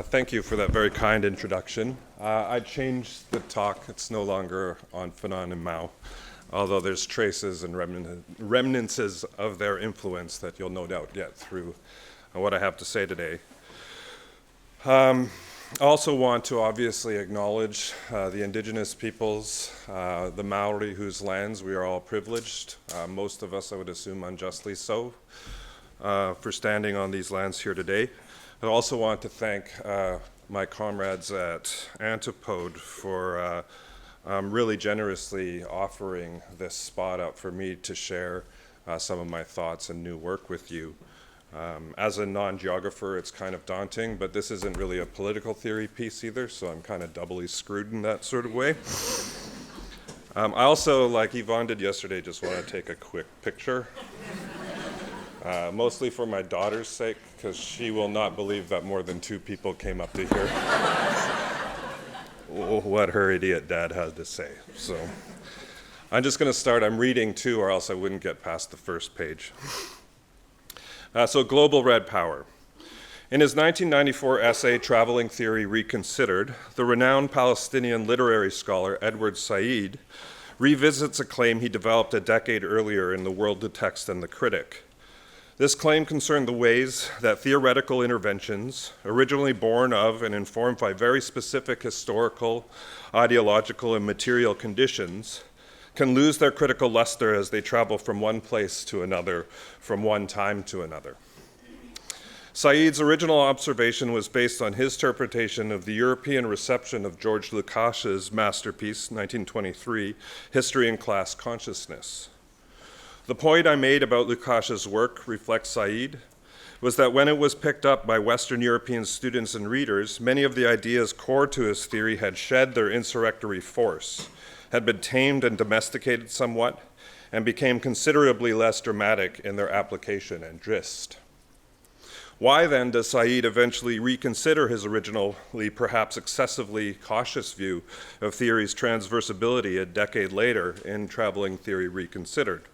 Thank you for that very kind introduction. I changed the talk. It's no longer on Fanon and Mao, although there's traces and remnants of their influence that you'll no doubt get through what I have to say today. I also want to obviously acknowledge the indigenous peoples, the Maori whose lands we are all privileged, most of us I would assume unjustly so, for standing on these lands here today. I also want to thank my comrades at Antipode for really generously offering this spot up for me to share some of my thoughts and new work with you. As a non-geographer, it's kind of daunting, but this isn't really a political theory piece either, so I'm kind of doubly screwed in that sort of way. I also, like Yvonne did yesterday, just want to take a quick picture. Mostly for my daughter's sake, because she will not believe that more than 2 people came up to hear what her idiot dad had to say. So I'm just going to start. I'm reading too, or else I wouldn't get past the first page. So Global Red Power. In his 1994 essay, Traveling Theory Reconsidered, the renowned Palestinian literary scholar Edward Said revisits a claim he developed a decade earlier in The World, the Text, and the Critic. This claim concerned the ways that theoretical interventions, originally born of and informed by very specific historical, ideological, and material conditions, can lose their critical luster as they travel from one place to another, from one time to another. Said's original observation was based on his interpretation of the European reception of George Lukács's masterpiece, 1923, History and Class Consciousness. The point I made about Lukács's work, reflects Said, was that when it was picked up by Western European students and readers, many of the ideas core to his theory had shed their insurrectory force, had been tamed and domesticated somewhat, and became considerably less dramatic in their application and gist. Why then does Said eventually reconsider his originally perhaps excessively cautious view of theory's transversability a decade later in Traveling Theory Reconsidered?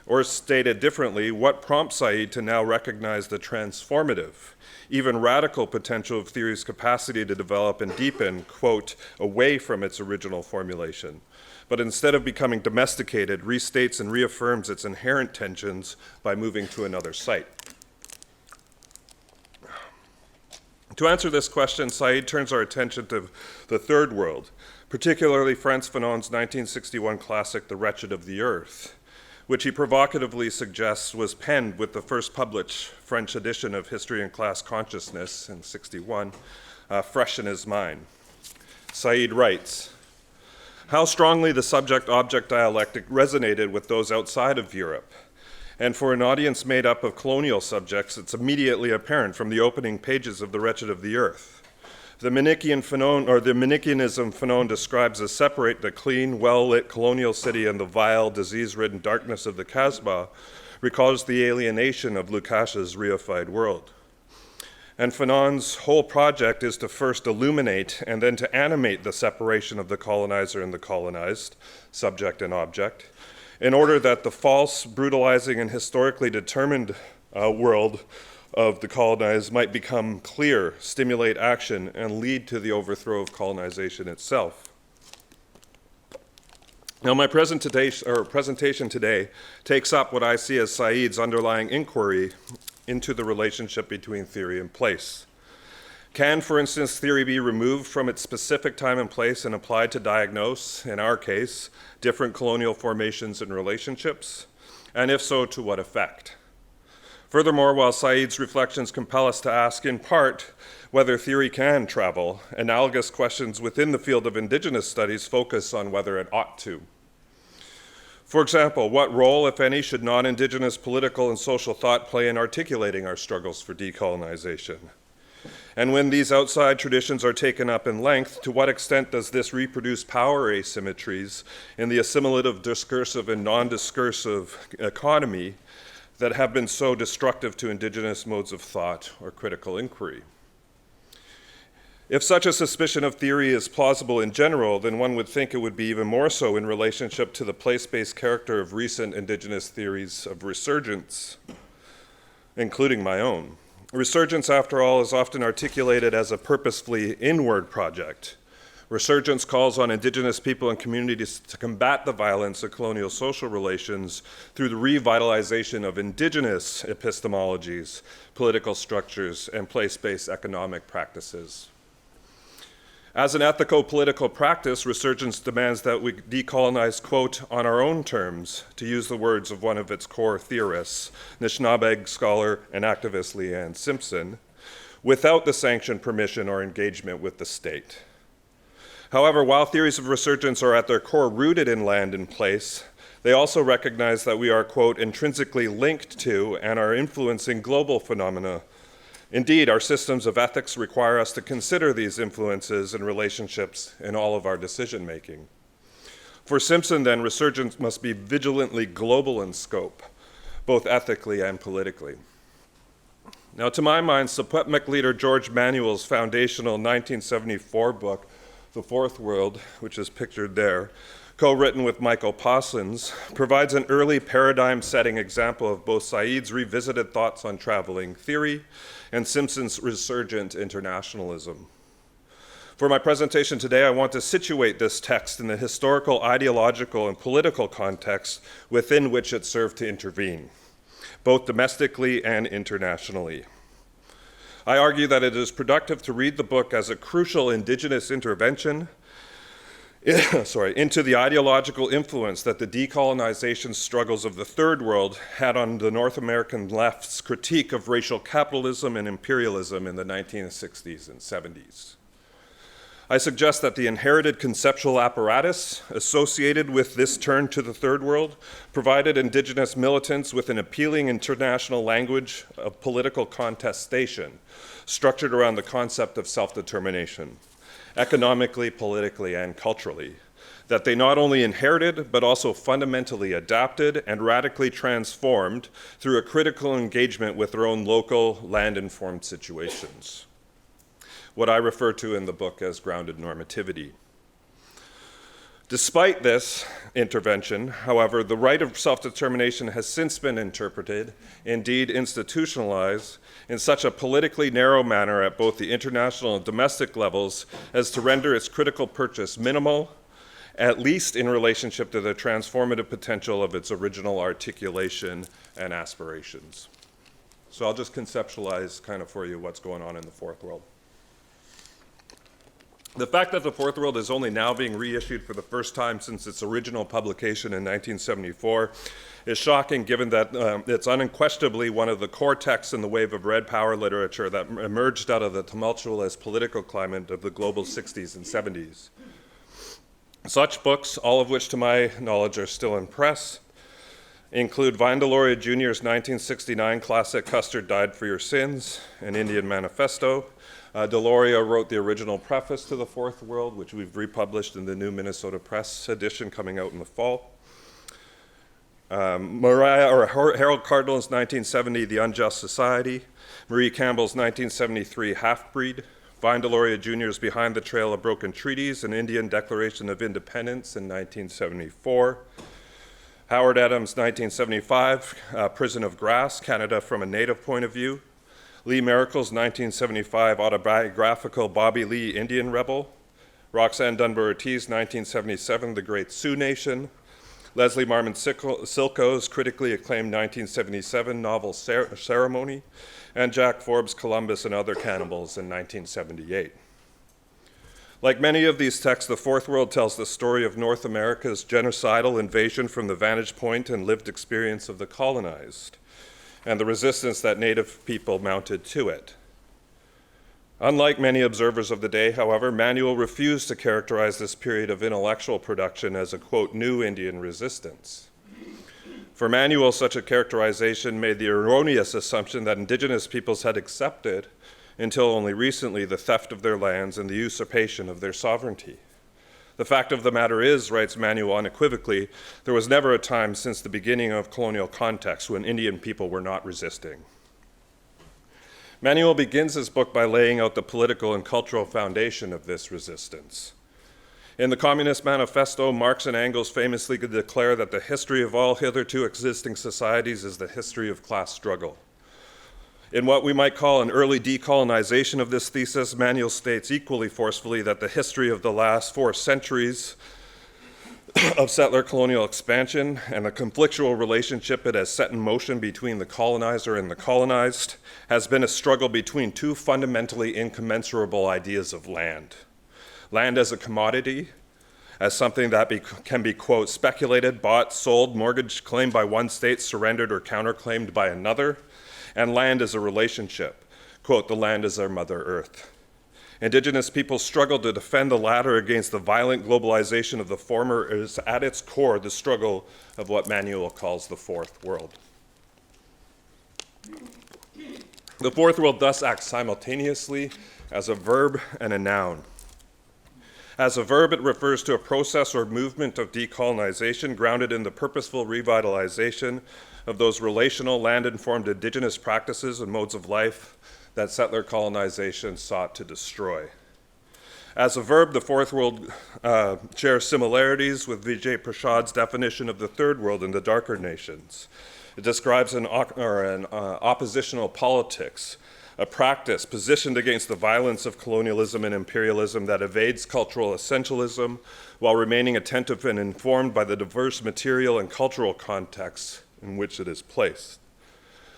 Or stated differently, what prompts Said to now recognize the transformative, even radical potential of theory's capacity to develop and deepen, quote, away from its original formulation, but instead of becoming domesticated, restates and reaffirms its inherent tensions by moving to another site? To answer this question, Said turns our attention to the Third World, particularly Frantz Fanon's 1961 classic, The Wretched of the Earth, which he provocatively suggests was penned with the first published French edition of History and Class Consciousness in '61, fresh in his mind. Said writes, "How strongly the subject-object dialectic resonated with those outside of Europe. And for an audience made up of colonial subjects, it's immediately apparent from the opening pages of The Wretched of the Earth. The Manichaeism Fanon describes as separate the clean, well-lit colonial city and the vile, disease-ridden darkness of the Kasbah recalls the alienation of Lukács's reified world. And Fanon's whole project is to first illuminate and then to animate the separation of the colonizer and the colonized, subject and object, in order that the false, brutalizing, and historically determined world of the colonized might become clear, stimulate action, and lead to the overthrow of colonization itself." Now, my presentation today takes up what I see as Said's underlying inquiry into the relationship between theory and place. Can, for instance, theory be removed from its specific time and place and applied to diagnose, in our case, different colonial formations and relationships? And if so, to what effect? Furthermore, while Said's reflections compel us to ask, in part, whether theory can travel, analogous questions within the field of Indigenous studies focus on whether it ought to. For example, what role, if any, should non-Indigenous political and social thought play in articulating our struggles for decolonization? And when these outside traditions are taken up in length, to what extent does this reproduce power asymmetries in the assimilative, discursive, and non-discursive economy that have been so destructive to Indigenous modes of thought or critical inquiry? If such a suspicion of theory is plausible in general, then one would think it would be even more so in relationship to the place-based character of recent Indigenous theories of resurgence, including my own. Resurgence, after all, is often articulated as a purposefully inward project. Resurgence calls on Indigenous people and communities to combat the violence of colonial social relations through the revitalization of Indigenous epistemologies, political structures, and place-based economic practices. As an ethico-political practice, Resurgence demands that we decolonize, quote, on our own terms, to use the words of one of its core theorists, Anishinaabe scholar and activist Leanne Simpson, without the sanction, permission, or engagement with the state. However, while theories of resurgence are at their core rooted in land and place, they also recognize that we are, quote, intrinsically linked to and are influencing global phenomena. Indeed, our systems of ethics require us to consider these influences and relationships in all of our decision-making. For Simpson, then, resurgence must be vigilantly global in scope, both ethically and politically. Now, to my mind, Secwepemc leader George Manuel's foundational 1974 book, The Fourth World, which is pictured there, co-written with Michael Parsons, provides an early paradigm-setting example of both Said's revisited thoughts on traveling theory and Simpson's resurgent internationalism. For my presentation today, I want to situate this text in the historical, ideological, and political context within which it served to intervene, both domestically and internationally. I argue that it is productive to read the book as a crucial Indigenous intervention into the ideological influence that the decolonization struggles of the Third World had on the North American left's critique of racial capitalism and imperialism in the 1960s and 70s. I suggest that the inherited conceptual apparatus associated with this turn to the Third World provided Indigenous militants with an appealing international language of political contestation structured around the concept of self-determination, economically, politically, and culturally, that they not only inherited, but also fundamentally adapted and radically transformed through a critical engagement with their own local, land-informed situations, what I refer to in the book as grounded normativity. Despite this intervention, however, the right of self-determination has since been interpreted, indeed institutionalized, in such a politically narrow manner at both the international and domestic levels as to render its critical purchase minimal, at least in relationship to the transformative potential of its original articulation and aspirations. So I'll just conceptualize kind of for you what's going on in the Fourth World. The fact that the Fourth World is only now being reissued for the first time since its original publication in 1974 is shocking, given that it's unquestionably one of the core texts in the wave of Red Power literature that emerged out of the tumultuous political climate of the global 60s and 70s. Such books, all of which to my knowledge are still in press, include Vine Deloria Jr.'s 1969 classic Custer Died for Your Sins, an Indian Manifesto. Deloria wrote the original preface to The Fourth World, which we've republished in the new Minnesota Press edition coming out in the fall. Harold Cardinal's 1970 The Unjust Society, Marie Campbell's 1973 Half-Breed, Vine Deloria Jr.'s Behind the Trail of Broken Treaties, an Indian Declaration of Independence in 1974, Howard Adams' 1975 Prison of Grass, Canada from a Native Point of View, Lee Merkel's 1975 autobiographical Bobby Lee, Indian Rebel, Roxanne Dunbar Ortiz, 1977 The Great Sioux Nation, Leslie Marmon Silko's critically acclaimed 1977 novel Ceremony, and Jack Forbes' Columbus and Other Cannibals in 1978. Like many of these texts, The Fourth World tells the story of North America's genocidal invasion from the vantage point and lived experience of the colonized, and the resistance that Native people mounted to it. Unlike many observers of the day, however, Manuel refused to characterize this period of intellectual production as a, quote, new Indian resistance. For Manuel, such a characterization made the erroneous assumption that Indigenous peoples had accepted, until only recently, the theft of their lands and the usurpation of their sovereignty. The fact of the matter is, writes Manuel unequivocally, there was never a time since the beginning of colonial context when Indian people were not resisting. Manuel begins his book by laying out the political and cultural foundation of this resistance. In the Communist Manifesto, Marx and Engels famously declare that the history of all hitherto existing societies is the history of class struggle. In what we might call an early decolonization of this thesis, Manuel states equally forcefully that the history of the last 4 centuries of settler colonial expansion and the conflictual relationship it has set in motion between the colonizer and the colonized has been a struggle between 2 fundamentally incommensurable ideas of land. Land as a commodity, as something that can be, quote, speculated, bought, sold, mortgaged, claimed by one state, surrendered, or counterclaimed by another, and land as a relationship, quote, the land is our Mother Earth. Indigenous peoples struggle to defend the latter against the violent globalization of the former is at its core the struggle of what Manuel calls the Fourth World. The Fourth World thus acts simultaneously as a verb and a noun. As a verb, it refers to a process or movement of decolonization grounded in the purposeful revitalization of those relational, land-informed indigenous practices and modes of life that settler colonization sought to destroy. As a verb, the Fourth World shares similarities with Vijay Prasad's definition of the Third World and the darker nations. It describes an oppositional politics, a practice positioned against the violence of colonialism and imperialism that evades cultural essentialism while remaining attentive and informed by the diverse material and cultural contexts in which it is placed.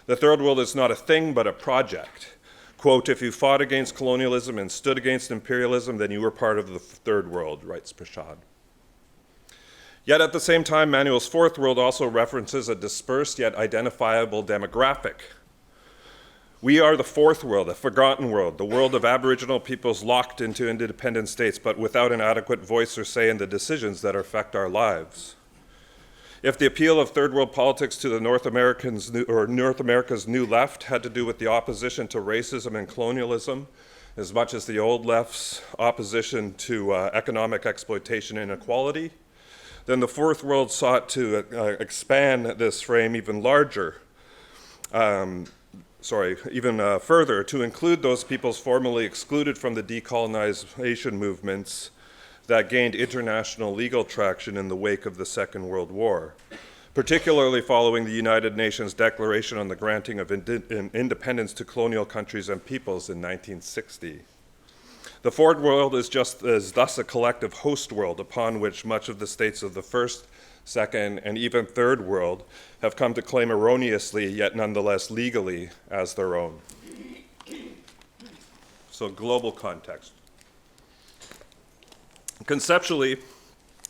The Third World is not a thing, but a project. Quote, if you fought against colonialism and stood against imperialism, then you were part of the Third World, writes Prasad. Yet at the same time, Manuel's Fourth World also references a dispersed yet identifiable demographic. We are the Fourth World, a forgotten world, the world of Aboriginal peoples locked into independent states, but without an adequate voice or say in the decisions that affect our lives. If the appeal of Third World politics to the North America's new left had to do with the opposition to racism and colonialism, as much as the old left's opposition to economic exploitation and inequality, then the Fourth World sought to expand this frame even further, to include those peoples formerly excluded from the decolonization movements that gained international legal traction in the wake of the Second World War, particularly following the United Nations Declaration on the granting of independence to colonial countries and peoples in 1960. The Fourth World is thus a collective host world upon which much of the states of the First, Second, and even Third World have come to claim erroneously, yet nonetheless legally, as their own. So, global context. Conceptually,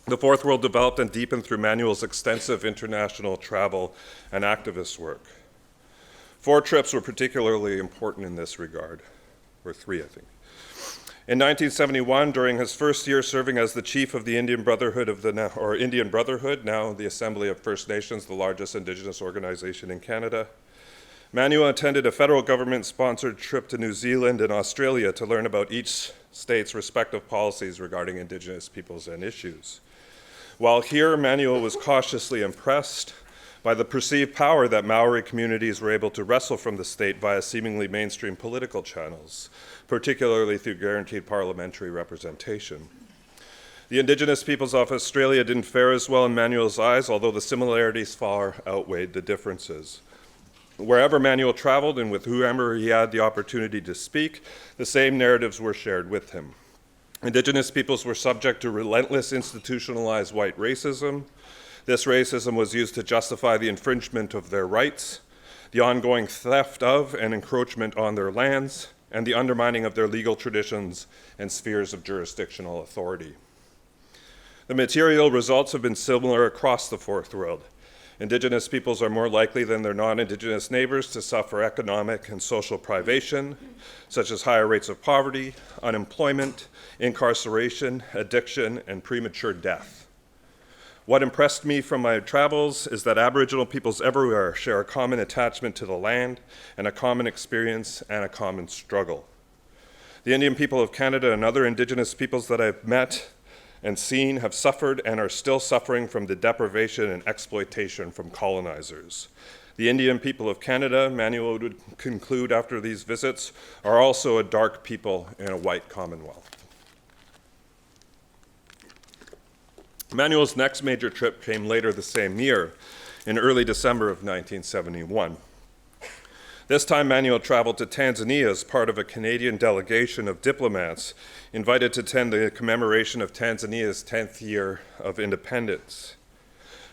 the Fourth World developed and deepened through Manuel's extensive international travel and activist work. 4 trips were particularly important in this regard, or 3, I think. In 1971, during his first year serving as the chief of the Indian Brotherhood, now the Assembly of First Nations, the largest Indigenous organization in Canada, Manuel attended a federal government-sponsored trip to New Zealand and Australia to learn about each state's respective policies regarding Indigenous peoples and issues. While here, Manuel was cautiously impressed by the perceived power that Maori communities were able to wrestle from the state via seemingly mainstream political channels, particularly through guaranteed parliamentary representation. The Indigenous peoples of Australia didn't fare as well in Manuel's eyes, although the similarities far outweighed the differences. Wherever Manuel traveled and with whoever he had the opportunity to speak, the same narratives were shared with him. Indigenous peoples were subject to relentless institutionalized white racism. This racism was used to justify the infringement of their rights, the ongoing theft of and encroachment on their lands, and the undermining of their legal traditions and spheres of jurisdictional authority. The material results have been similar across the Fourth World. Indigenous peoples are more likely than their non-Indigenous neighbors to suffer economic and social privation, such as higher rates of poverty, unemployment, incarceration, addiction, and premature death. What impressed me from my travels is that Aboriginal peoples everywhere share a common attachment to the land and a common experience and a common struggle. The Indian people of Canada and other Indigenous peoples that I've met and seen have suffered and are still suffering from the deprivation and exploitation from colonizers. The Indian people of Canada, Manuel would conclude after these visits, are also a dark people in a white commonwealth. Manuel's next major trip came later the same year, in early December of 1971. This time, Manuel traveled to Tanzania as part of a Canadian delegation of diplomats invited to attend the commemoration of Tanzania's 10th year of independence.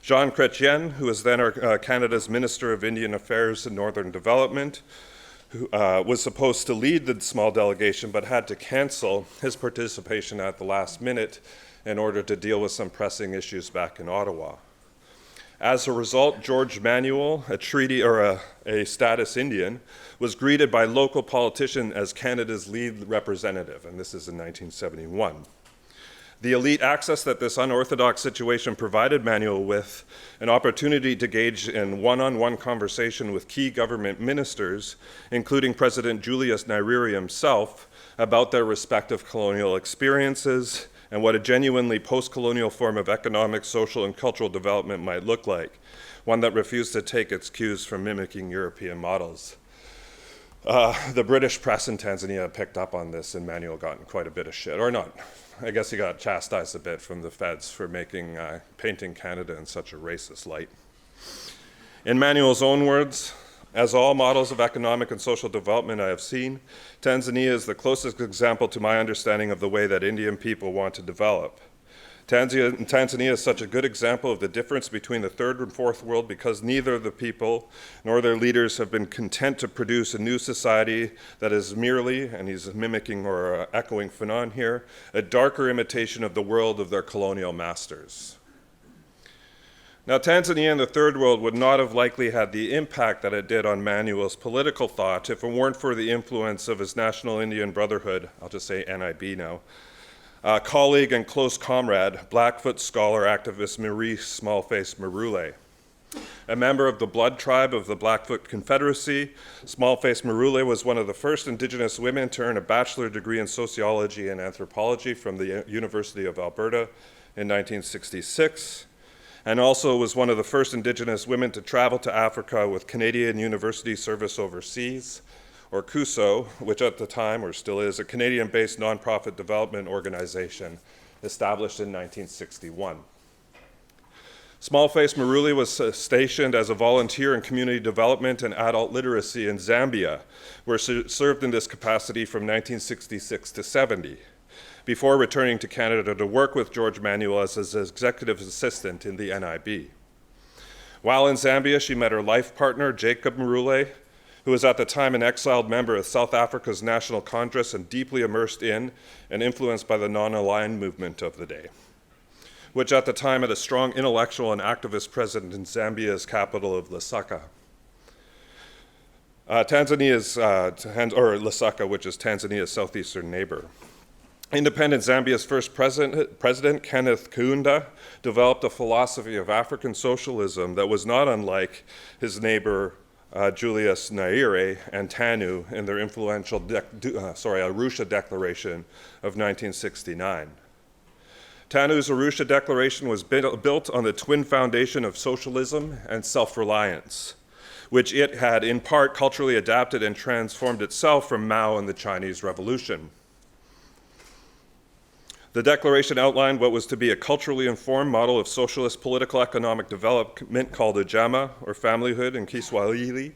Jean Chrétien, who was then Canada's Minister of Indian Affairs and Northern Development, who was supposed to lead the small delegation but had to cancel his participation at the last minute in order to deal with some pressing issues back in Ottawa. As a result, George Manuel, a status Indian, was greeted by local politicians as Canada's lead representative, and this is in 1971. The elite access that this unorthodox situation provided Manuel with an opportunity to engage in one-on-one conversation with key government ministers, including President Julius Nyerere himself, about their respective colonial experiences and what a genuinely post-colonial form of economic, social, and cultural development might look like, one that refused to take its cues from mimicking European models. The British press in Tanzania picked up on this, and Manuel got in quite a bit of shit, or not. I guess he got chastised a bit from the feds for painting Canada in such a racist light. In Manuel's own words, as all models of economic and social development I have seen, Tanzania is the closest example to my understanding of the way that Indian people want to develop. Tanzania is such a good example of the difference between the third and fourth world because neither the people nor their leaders have been content to produce a new society that is merely, and he's mimicking or echoing Fanon here, a darker imitation of the world of their colonial masters. Now, Tanzania and the third world would not have likely had the impact that it did on Manuel's political thought if it weren't for the influence of his National Indian Brotherhood, I'll just say NIB now, colleague and close comrade, Blackfoot scholar activist Marie Smallface Marule. A member of the blood tribe of the Blackfoot Confederacy, Smallface Marule was one of the first Indigenous women to earn a bachelor degree in sociology and anthropology from the University of Alberta in 1966, and also was one of the first Indigenous women to travel to Africa with Canadian University Service Overseas, or CUSO, which at the time, or still is, a Canadian-based nonprofit development organization established in 1961. Smallface Marule was stationed as a volunteer in community development and adult literacy in Zambia, where she served in this capacity from 1966 to 70, before returning to Canada to work with George Manuel as his executive assistant in the NIB. While in Zambia, she met her life partner, Jacob Marule, who was at the time an exiled member of South Africa's National Congress and deeply immersed in and influenced by the non-aligned movement of the day, which at the time had a strong intellectual and activist presence in Zambia's capital of Lusaka. Lusaka, which is Tanzania's southeastern neighbor. Independent Zambia's first president, Kenneth Kaunda, developed a philosophy of African socialism that was not unlike his neighbor Julius Nyerere and TANU in their influential Arusha Declaration of 1969. TANU's Arusha Declaration was built on the twin foundation of socialism and self-reliance, which it had in part culturally adapted and transformed itself from Mao and the Chinese Revolution. The declaration outlined what was to be a culturally informed model of socialist political economic development called Ujamaa, or familyhood in Kiswahili,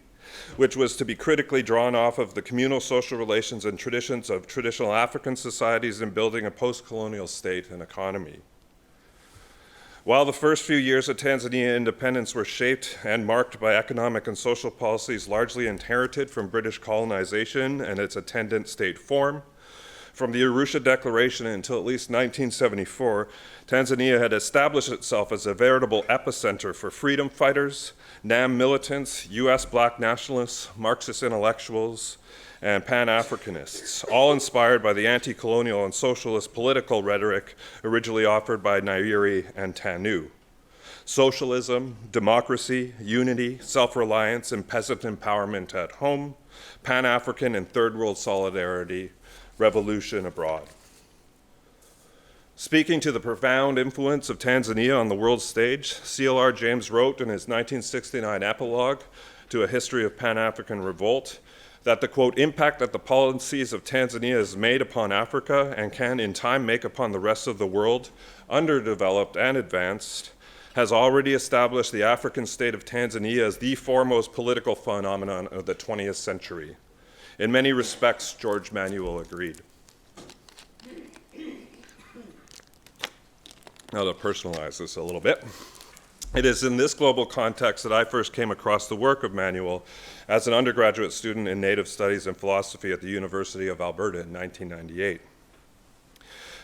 which was to be critically drawn off of the communal social relations and traditions of traditional African societies in building a post-colonial state and economy. While the first few years of Tanzania independence were shaped and marked by economic and social policies largely inherited from British colonization and its attendant state form, from the Arusha Declaration until at least 1974, Tanzania had established itself as a veritable epicenter for freedom fighters, NAM militants, US black nationalists, Marxist intellectuals, and Pan-Africanists, all inspired by the anti-colonial and socialist political rhetoric originally offered by Nyerere and TANU. Socialism, democracy, unity, self-reliance, and peasant empowerment at home, Pan-African and Third World solidarity, revolution abroad. Speaking to the profound influence of Tanzania on the world stage, CLR James wrote in his 1969 epilogue to A History of Pan-African Revolt that the, quote, impact that the policies of Tanzania has made upon Africa and can in time make upon the rest of the world, underdeveloped and advanced, has already established the African state of Tanzania as the foremost political phenomenon of the 20th century. In many respects, George Manuel agreed. Now to personalize this a little bit. It is in this global context that I first came across the work of Manuel as an undergraduate student in Native Studies and Philosophy at the University of Alberta in 1998.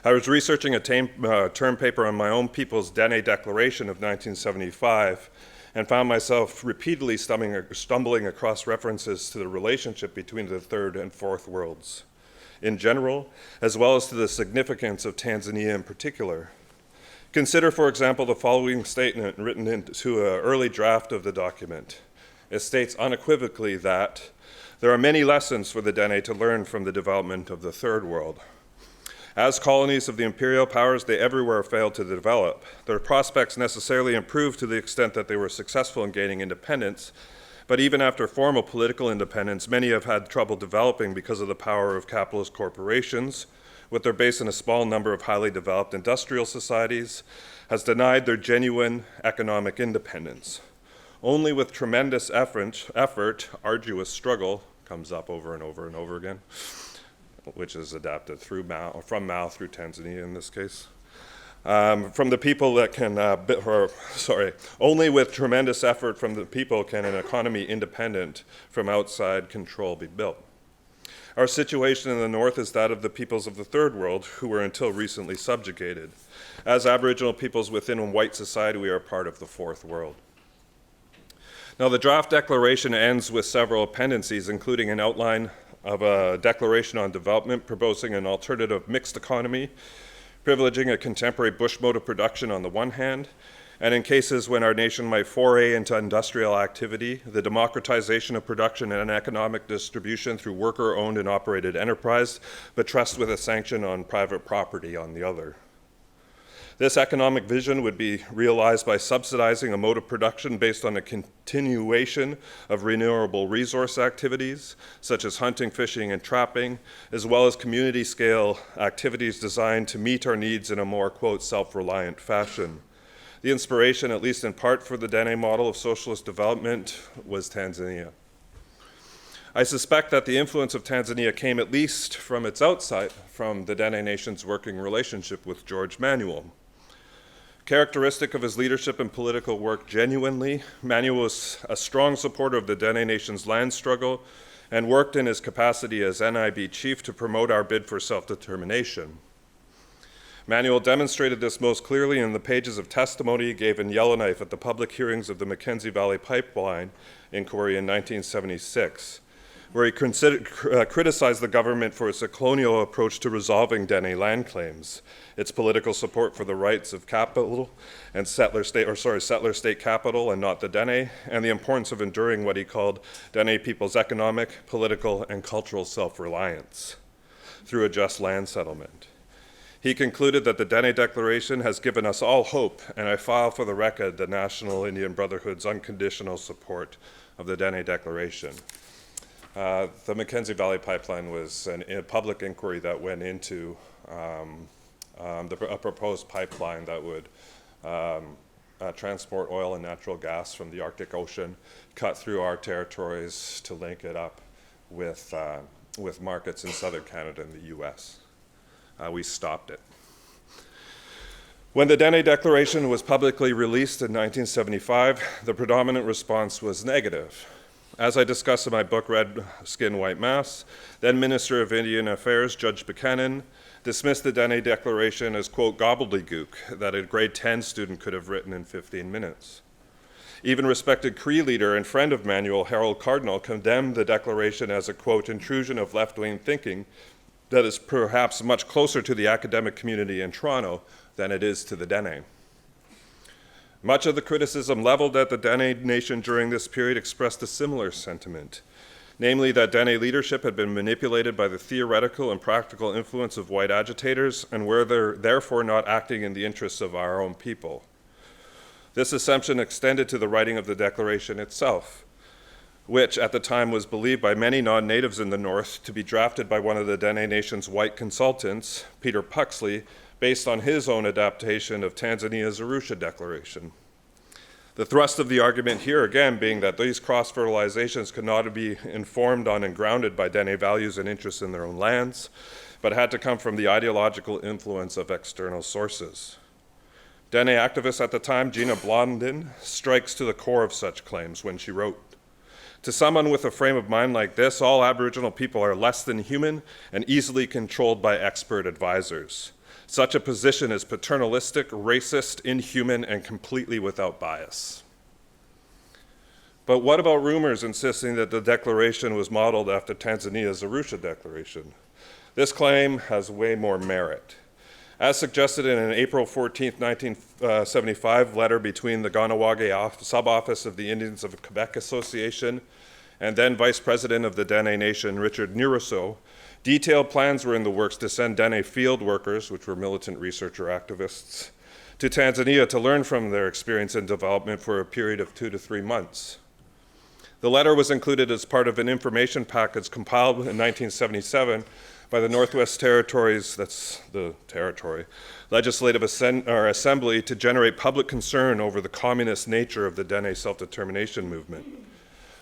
I was researching a term paper on my own people's Dene Declaration of 1975 and found myself repeatedly stumbling across references to the relationship between the third and fourth worlds in general, as well as to the significance of Tanzania in particular. Consider, for example, the following statement written into an early draft of the document. It states unequivocally that there are many lessons for the Dene to learn from the development of the third world. As colonies of the imperial powers, they everywhere failed to develop. Their prospects necessarily improved to the extent that they were successful in gaining independence, but even after formal political independence, many have had trouble developing because of the power of capitalist corporations, with their base in a small number of highly developed industrial societies, has denied their genuine economic independence. Only with tremendous effort, arduous struggle comes up over and over and over again, which is adapted from Mao through Tanzania in this case. From the people that can, only with tremendous effort from the people can an economy independent from outside control be built. Our situation in the north is that of the peoples of the third world who were until recently subjugated. As Aboriginal peoples within white society, we are part of the fourth world. Now, the draft declaration ends with several appendices, including an outline of a declaration on development proposing an alternative mixed economy, privileging a contemporary bush mode of production on the one hand, and in cases when our nation might foray into industrial activity, the democratization of production and economic distribution through worker-owned and operated enterprise, but trust with a sanction on private property on the other. This economic vision would be realized by subsidizing a mode of production based on a continuation of renewable resource activities, such as hunting, fishing, and trapping, as well as community-scale activities designed to meet our needs in a more, quote, self-reliant fashion. The inspiration, at least in part, for the Dene model of socialist development was Tanzania. I suspect that the influence of Tanzania came at least from its outset, from the Dene nation's working relationship with George Manuel. Characteristic of his leadership and political work genuinely, Manuel was a strong supporter of the Dene nation's land struggle and worked in his capacity as NIB chief to promote our bid for self-determination. Manuel demonstrated this most clearly in the pages of testimony he gave in Yellowknife at the public hearings of the Mckenzie Valley Pipeline inquiry in 1976, where he criticized the government for its colonial approach to resolving Dene land claims, its political support for the rights of capital and settler state capital and not the Dene, and the importance of enduring what he called Dene people's economic, political, and cultural self-reliance through a just land settlement. He concluded that the Dene Declaration has given us all hope, and I file for the record the National Indian Brotherhood's unconditional support of the Dene Declaration. The Mckenzie Valley Pipeline was a public inquiry that went into a proposed pipeline that would transport oil and natural gas from the Arctic Ocean, cut through our territories to link it up with markets in southern Canada and the US. We stopped it. When the Dene Declaration was publicly released in 1975, the predominant response was negative. As I discuss in my book, Red Skin, White Mass, then Minister of Indian Affairs, Judge Buchanan, dismissed the Dene Declaration as, quote, gobbledygook that a grade 10 student could have written in 15 minutes. Even respected Cree leader and friend of Manuel, Harold Cardinal, condemned the declaration as a, quote, intrusion of left-wing thinking that is perhaps much closer to the academic community in Toronto than it is to the Dene. Much of the criticism leveled at the Dene nation during this period expressed a similar sentiment, namely that Dene leadership had been manipulated by the theoretical and practical influence of white agitators and were therefore not acting in the interests of our own people. This assumption extended to the writing of the Declaration itself, which at the time was believed by many non-natives in the North to be drafted by one of the Dene nation's white consultants, Peter Puxley, based on his own adaptation of Tanzania's Arusha Declaration. The thrust of the argument here, again, being that these cross-fertilizations could not be informed on and grounded by Dene values and interests in their own lands, but had to come from the ideological influence of external sources. Dene activist at the time, Gina Blondin, strikes to the core of such claims when she wrote, "To someone with a frame of mind like this, all Aboriginal people are less than human and easily controlled by expert advisors. Such a position is paternalistic, racist, inhuman, and completely without bias." But what about rumors insisting that the declaration was modeled after Tanzania's Arusha Declaration? This claim has way more merit. As suggested in an April 14, 1975 letter between the Ganawage Sub-Office of the Indians of Quebec Association and then Vice President of the Dene Nation, Richard Nuruso, detailed plans were in the works to send Dene field workers, which were militant researcher activists, to Tanzania to learn from their experience and development for a period of 2 to 3 months. The letter was included as part of an information package compiled in 1977 by the Northwest Territories, that's the territory, Legislative Assembly to generate public concern over the communist nature of the Dene self-determination movement.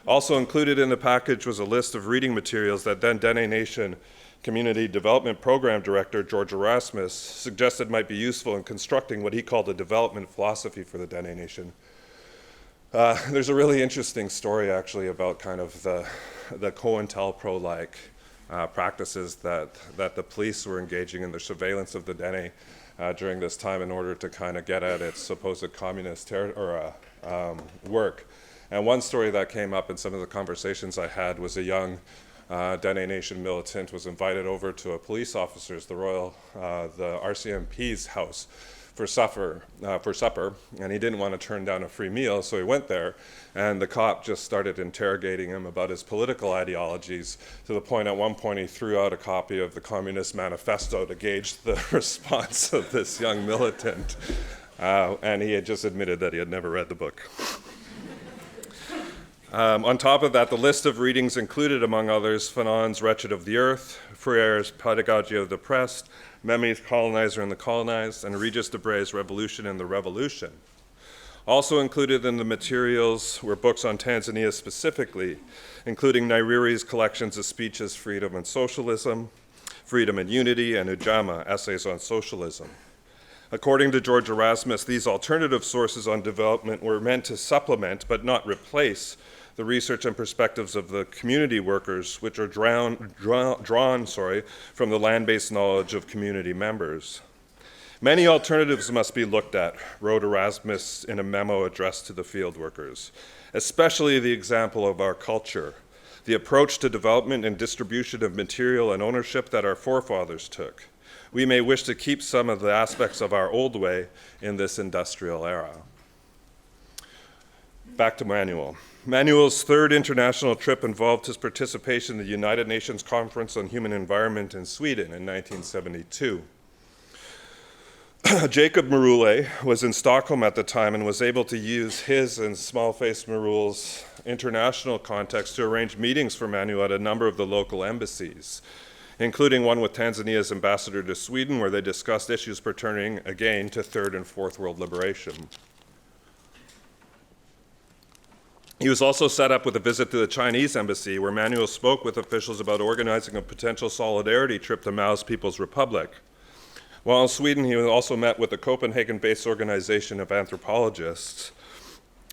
Also included in the package was a list of reading materials that then Dene Nation Community Development Program Director George Erasmus suggested might be useful in constructing what he called a development philosophy for the Dene Nation. There's a really interesting story actually about kind of the COINTELPRO-like practices that the police were engaging in their surveillance of the Dene during this time in order to kind of get at its supposed communist work. And one story that came up in some of the conversations I had was a young Dene Nation militant was invited over to a police officer's, the RCMP's house for supper, and he didn't want to turn down a free meal, so he went there, and the cop just started interrogating him about his political ideologies, to the point at one point he threw out a copy of the Communist Manifesto to gauge the response of this young militant, and he had just admitted that he had never read the book. On top of that, the list of readings included, among others, Fanon's Wretched of the Earth, Freire's Pedagogy of the Oppressed, Memmi's Colonizer and the Colonized, and Regis Debray's Revolution and the Revolution. Also included in the materials were books on Tanzania specifically, including Nairiri's collections of speeches, Freedom and Socialism, Freedom and Unity, and Ujamaa, Essays on Socialism. According to George Erasmus, these alternative sources on development were meant to supplement, but not replace, the research and perspectives of the community workers, which are drawn from the land-based knowledge of community members. Many alternatives must be looked at, wrote Erasmus in a memo addressed to the field workers, especially the example of our culture, the approach to development and distribution of material and ownership that our forefathers took. We may wish to keep some of the aspects of our old way in this industrial era. Back to Manuel. Manuel's third international trip involved his participation in the United Nations Conference on Human Environment in Sweden in 1972. Jacob Marule was in Stockholm at the time and was able to use his and Smallface Marule's international context to arrange meetings for Manuel at a number of the local embassies, including one with Tanzania's ambassador to Sweden, where they discussed issues pertaining, again, to third and fourth world liberation. He was also set up with a visit to the Chinese embassy, where Manuel spoke with officials about organizing a potential solidarity trip to Mao's People's Republic. While in Sweden, he also met with the Copenhagen-based organization of anthropologists,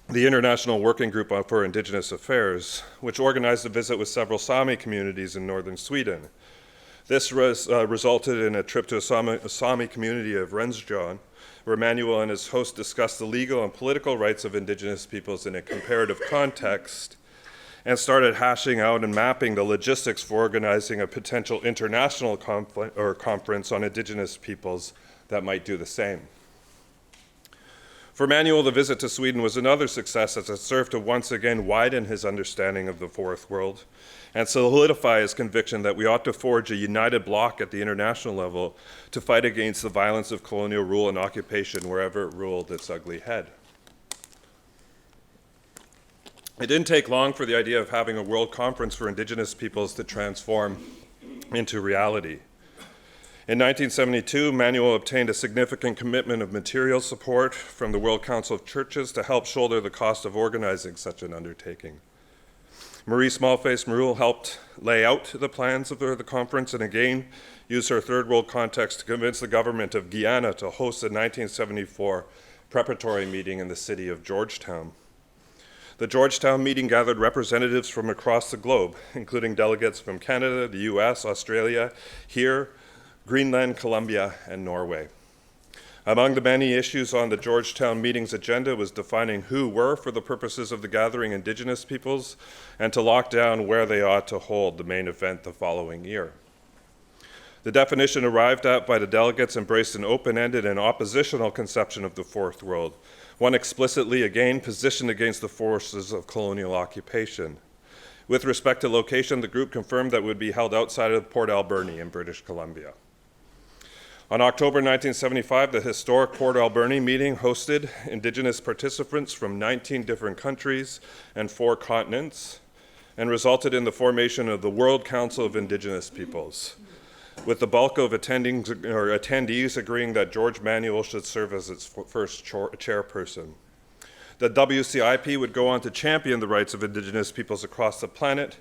the International Working Group for Indigenous Affairs, which organized a visit with several Sami communities in northern Sweden. This resulted in a trip to a Sami community of Resurgent, where Manuel and his host discussed the legal and political rights of indigenous peoples in a comparative context, and started hashing out and mapping the logistics for organizing a potential international conference on indigenous peoples that might do the same. For Manuel, the visit to Sweden was another success as it served to once again widen his understanding of the fourth world and solidify his conviction that we ought to forge a united bloc at the international level to fight against the violence of colonial rule and occupation wherever it ruled its ugly head. It didn't take long for the idea of having a world conference for indigenous peoples to transform into reality. In 1972, Manuel obtained a significant commitment of material support from the World Council of Churches to help shoulder the cost of organizing such an undertaking. Marie Smallface Merule helped lay out the plans of the conference and again used her third world context to convince the government of Guyana to host a 1974 preparatory meeting in the city of Georgetown. The Georgetown meeting gathered representatives from across the globe, including delegates from Canada, the US, Australia, here, Greenland, Colombia, and Norway. Among the many issues on the Georgetown meeting's agenda was defining who were, for the purposes of the gathering, Indigenous peoples, and to lock down where they ought to hold the main event the following year. The definition arrived at by the delegates embraced an open-ended and oppositional conception of the Fourth World, one explicitly, again, positioned against the forces of colonial occupation. With respect to location, the group confirmed that it would be held outside of Port Alberni in British Columbia. On October 1975, the historic Port Alberni meeting hosted Indigenous participants from 19 different countries and 4 continents, and resulted in the formation of the World Council of Indigenous Peoples, with the bulk of attendees agreeing that George Manuel should serve as its first chairperson. The WCIP would go on to champion the rights of Indigenous peoples across the planet,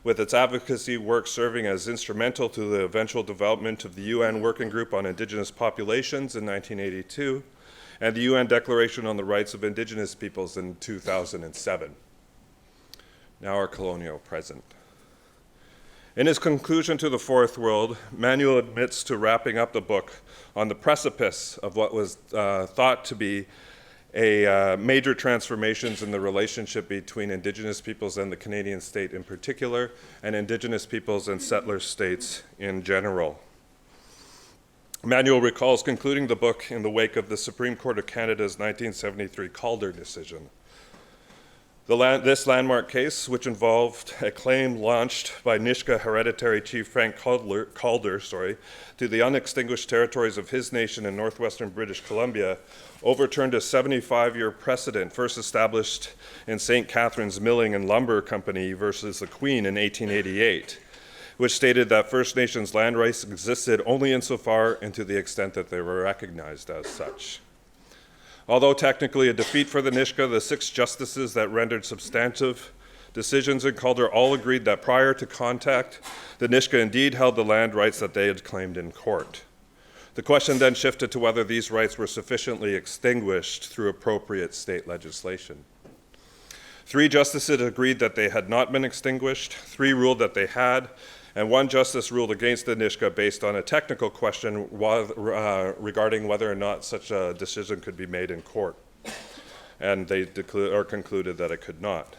with its advocacy work serving as instrumental to the eventual development of the UN Working Group on Indigenous Populations in 1982 and the UN Declaration on the Rights of Indigenous Peoples in 2007. Now our colonial present. In his conclusion to the Fourth World, Manuel admits to wrapping up the book on the precipice of what was thought to be major transformations in the relationship between Indigenous peoples and the Canadian state in particular, and Indigenous peoples and settler states in general. Manuel recalls concluding the book in the wake of the Supreme Court of Canada's 1973 Calder Decision. This landmark case, which involved a claim launched by Nisga'a hereditary chief Frank Calder to the unextinguished territories of his nation in northwestern British Columbia, overturned a 75-year precedent first established in St. Catharines Milling and Lumber Company versus the Queen in 1888, which stated that First Nations land rights existed only insofar and to the extent that they were recognized as such. Although technically a defeat for the Nisga'a, the 6 justices that rendered substantive decisions in Calder all agreed that prior to contact, the Nisga'a indeed held the land rights that they had claimed in court. The question then shifted to whether these rights were sufficiently extinguished through appropriate state legislation. 3 justices agreed that they had not been extinguished, 3 ruled that they had, and 1 justice ruled against the Nisga'a based on a technical question regarding whether or not such a decision could be made in court. And they concluded that it could not.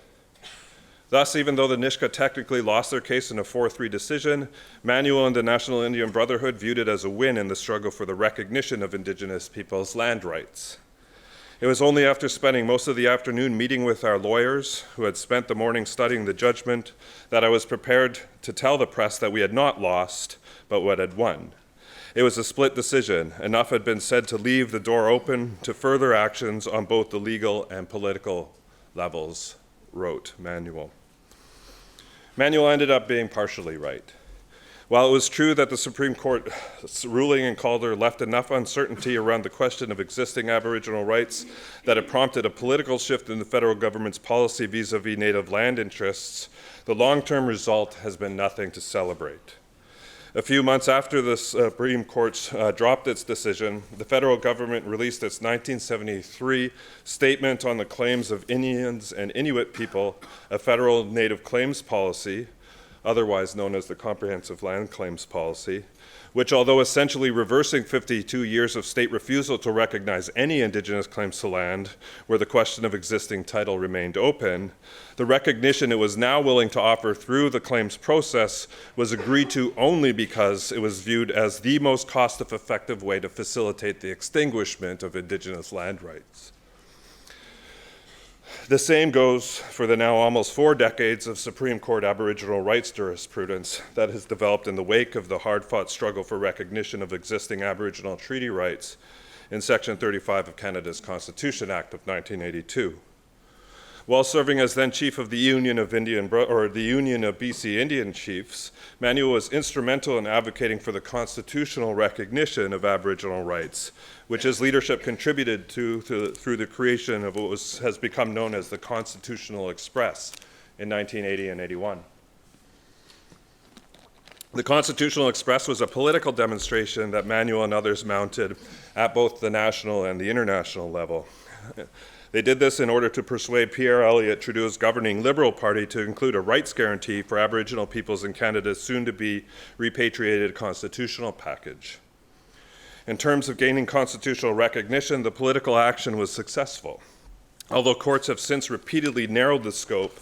Thus, even though the Nisga'a technically lost their case in a 4-3 decision, Manuel and the National Indian Brotherhood viewed it as a win in the struggle for the recognition of Indigenous peoples' land rights. It was only after spending most of the afternoon meeting with our lawyers, who had spent the morning studying the judgment, that I was prepared to tell the press that we had not lost, but what had won. It was a split decision. Enough had been said to leave the door open to further actions on both the legal and political levels, wrote Manuel. Manuel ended up being partially right. While it was true that the Supreme Court's ruling in Calder left enough uncertainty around the question of existing Aboriginal rights that it prompted a political shift in the federal government's policy vis-a-vis native land interests, the long-term result has been nothing to celebrate. A few months after the Supreme Court dropped its decision, the federal government released its 1973 Statement on the Claims of Indians and Inuit People, a federal native claims policy, otherwise known as the Comprehensive Land Claims Policy, which, although essentially reversing 52 years of state refusal to recognize any Indigenous claims to land where the question of existing title remained open, the recognition it was now willing to offer through the claims process was agreed to only because it was viewed as the most cost-effective way to facilitate the extinguishment of Indigenous land rights. The same goes for the now almost 4 decades of Supreme Court Aboriginal rights jurisprudence that has developed in the wake of the hard-fought struggle for recognition of existing Aboriginal treaty rights in Section 35 of Canada's Constitution Act of 1982. While serving as then chief of the Union of BC Indian Chiefs, Manuel was instrumental in advocating for the constitutional recognition of Aboriginal rights, which his leadership contributed to through the creation of what has become known as the Constitutional Express in 1980 and 81. The Constitutional Express was a political demonstration that Manuel and others mounted at both the national and the international level. They did this in order to persuade Pierre Elliott Trudeau's governing Liberal Party to include a rights guarantee for Aboriginal peoples in Canada's soon-to-be repatriated constitutional package. In terms of gaining constitutional recognition, the political action was successful, although courts have since repeatedly narrowed the scope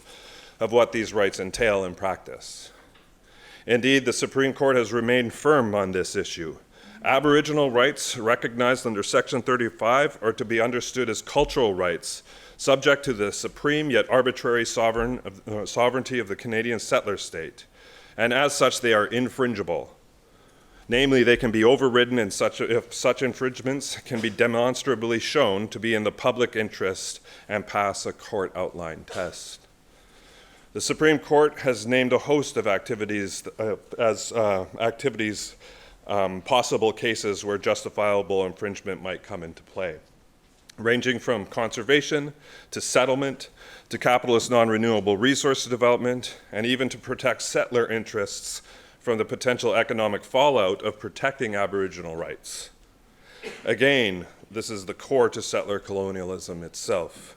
of what these rights entail in practice. Indeed, the Supreme Court has remained firm on this issue. Aboriginal rights recognized under Section 35 are to be understood as cultural rights, subject to the supreme yet arbitrary sovereignty of the Canadian settler state, and as such they are infringible. Namely, they can be overridden if such infringements can be demonstrably shown to be in the public interest and pass a court-outlined test. The Supreme Court has named a host of activities possible cases where justifiable infringement might come into play, ranging from conservation to settlement to capitalist non-renewable resource development, and even to protect settler interests from the potential economic fallout of protecting Aboriginal rights. Again, this is the core to settler colonialism itself.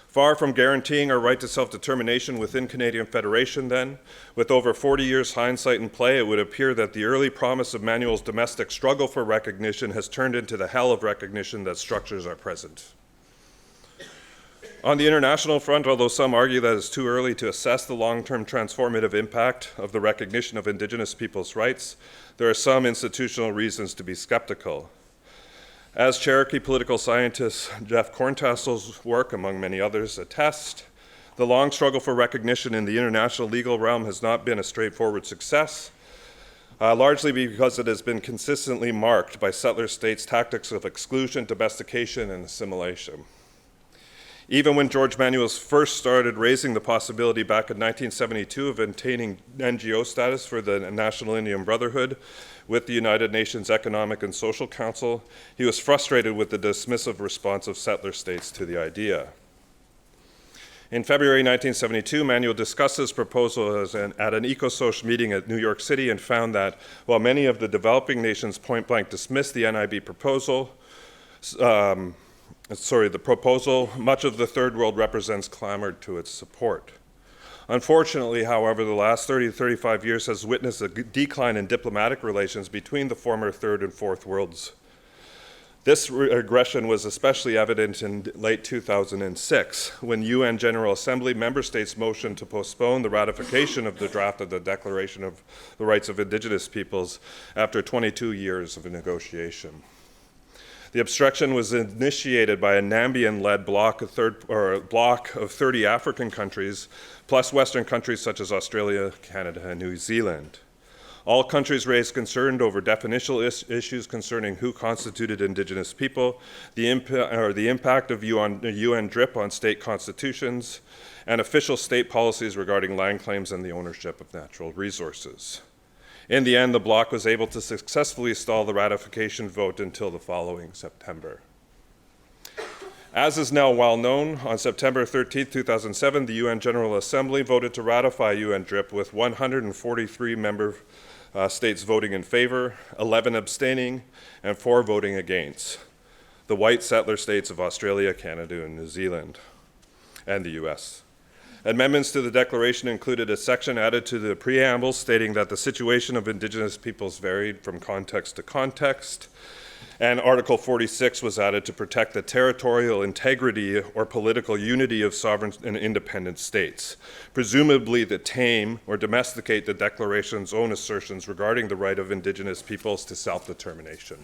Far from guaranteeing our right to self-determination within Canadian Federation then, with over 40 years hindsight in play, it would appear that the early promise of Manuel's domestic struggle for recognition has turned into the hell of recognition that structures our present. On the international front, although some argue that it's too early to assess the long-term transformative impact of the recognition of Indigenous peoples' rights, there are some institutional reasons to be skeptical. As Cherokee political scientist Jeff Corntassel's work, among many others, attest, the long struggle for recognition in the international legal realm has not been a straightforward success, largely because it has been consistently marked by settler states' tactics of exclusion, domestication, and assimilation. Even when George Manuel first started raising the possibility back in 1972 of obtaining NGO status for the National Indian Brotherhood with the United Nations Economic and Social Council, he was frustrated with the dismissive response of settler states to the idea. In February 1972, Manuel discussed his proposal at an EcoSoc meeting at New York City and found that while many of the developing nations point-blank dismissed the NIB proposal, much of the Third World represents clamored to its support. Unfortunately, however, the last 30 to 35 years has witnessed a decline in diplomatic relations between the former Third and Fourth Worlds. This regression was especially evident in late 2006, when UN General Assembly member states motioned to postpone the ratification of the draft of the Declaration of the Rights of Indigenous Peoples after 22 years of negotiation. The obstruction was initiated by a Nambian-led bloc of 30 African countries, plus Western countries such as Australia, Canada, and New Zealand. All countries raised concern over definitional issues concerning who constituted Indigenous people, the impact of UN DRIP on state constitutions, and official state policies regarding land claims and the ownership of natural resources. In the end, the bloc was able to successfully stall the ratification vote until the following September. As is now well known, on September 13, 2007, the UN General Assembly voted to ratify UN DRIP with 143 member states voting in favor, 11 abstaining, and 4 voting against. The white settler states of Australia, Canada, and New Zealand, and the US. Amendments to the Declaration included a section added to the preamble stating that the situation of Indigenous peoples varied from context to context, and Article 46 was added to protect the territorial integrity or political unity of sovereign and independent states, presumably to tame or domesticate the Declaration's own assertions regarding the right of Indigenous peoples to self-determination.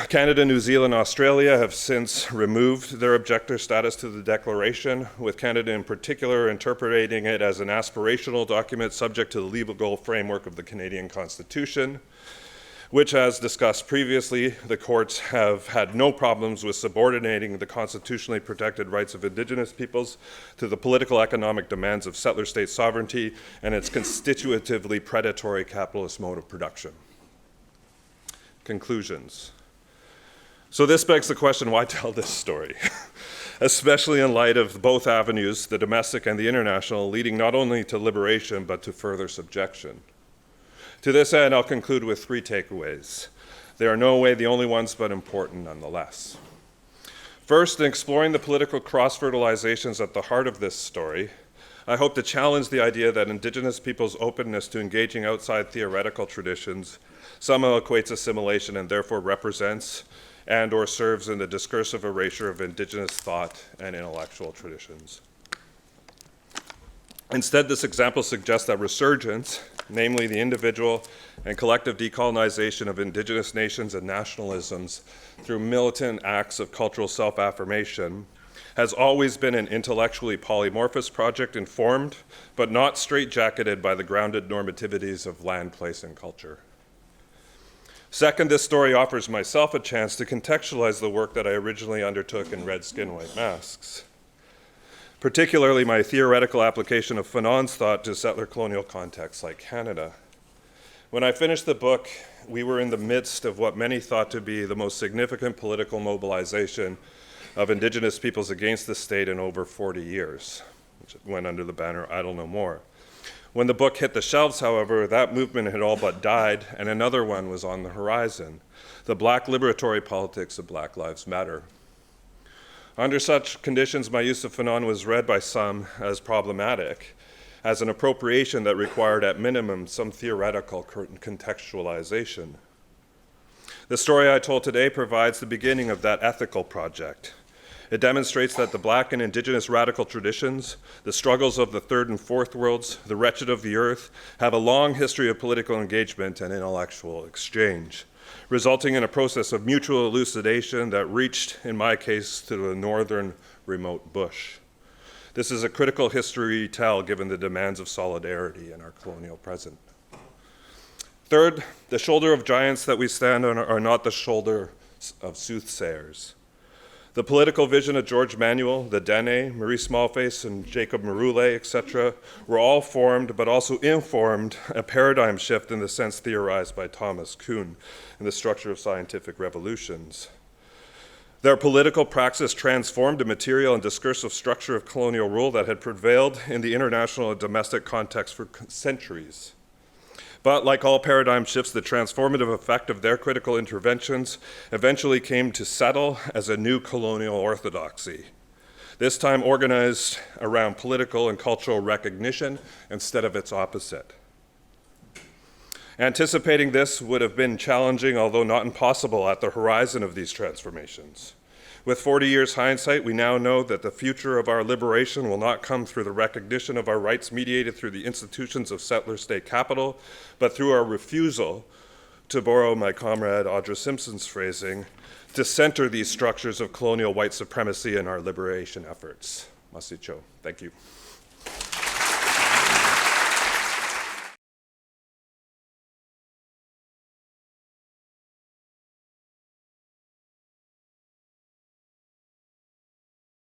Canada, New Zealand, and Australia have since removed their objector status to the Declaration, with Canada in particular interpreting it as an aspirational document subject to the legal framework of the Canadian Constitution, which, as discussed previously, the courts have had no problems with subordinating the constitutionally protected rights of Indigenous peoples to the political economic demands of settler state sovereignty and its constitutively predatory capitalist mode of production. Conclusions. So this begs the question, why tell this story? Especially in light of both avenues, the domestic and the international, leading not only to liberation, but to further subjection. To this end, I'll conclude with 3 takeaways. They are no way the only ones, but important nonetheless. First, in exploring the political cross-fertilizations at the heart of this story, I hope to challenge the idea that Indigenous peoples' openness to engaging outside theoretical traditions somehow equates assimilation and therefore represents and or serves in the discursive erasure of Indigenous thought and intellectual traditions. Instead, this example suggests that resurgence, namely the individual and collective decolonization of Indigenous nations and nationalisms through militant acts of cultural self-affirmation, has always been an intellectually polymorphous project informed, but not straitjacketed by the grounded normativities of land, place, and culture. Second, this story offers myself a chance to contextualize the work that I originally undertook in Red Skin, White Masks, particularly my theoretical application of Fanon's thought to settler colonial contexts like Canada. When I finished the book, we were in the midst of what many thought to be the most significant political mobilization of Indigenous peoples against the state in over 40 years, which went under the banner, Idle No More. When the book hit the shelves, however, that movement had all but died, and another one was on the horizon, the Black liberatory politics of Black Lives Matter. Under such conditions, my use of Fanon was read by some as problematic, as an appropriation that required at minimum some theoretical contextualization. The story I told today provides the beginning of that ethical project. It demonstrates that the Black and Indigenous radical traditions, the struggles of the third and fourth worlds, the wretched of the earth, have a long history of political engagement and intellectual exchange, resulting in a process of mutual elucidation that reached, in my case, to the northern remote bush. This is a critical history to tell given the demands of solidarity in our colonial present. Third, the shoulder of giants that we stand on are not the shoulder of soothsayers. The political vision of George Manuel, the Dene, Marie Smallface, and Jacob Marule, etc., were all formed, but also informed a paradigm shift in the sense theorized by Thomas Kuhn in The Structure of Scientific Revolutions. Their political praxis transformed the material and discursive structure of colonial rule that had prevailed in the international and domestic context for centuries. But like all paradigm shifts, the transformative effect of their critical interventions eventually came to settle as a new colonial orthodoxy, this time organized around political and cultural recognition instead of its opposite. Anticipating this would have been challenging, although not impossible, at the horizon of these transformations. With 40 years hindsight, we now know that the future of our liberation will not come through the recognition of our rights mediated through the institutions of settler state capital, but through our refusal, to borrow my comrade Audra Simpson's phrasing, to center these structures of colonial white supremacy in our liberation efforts. Masicho. Thank you.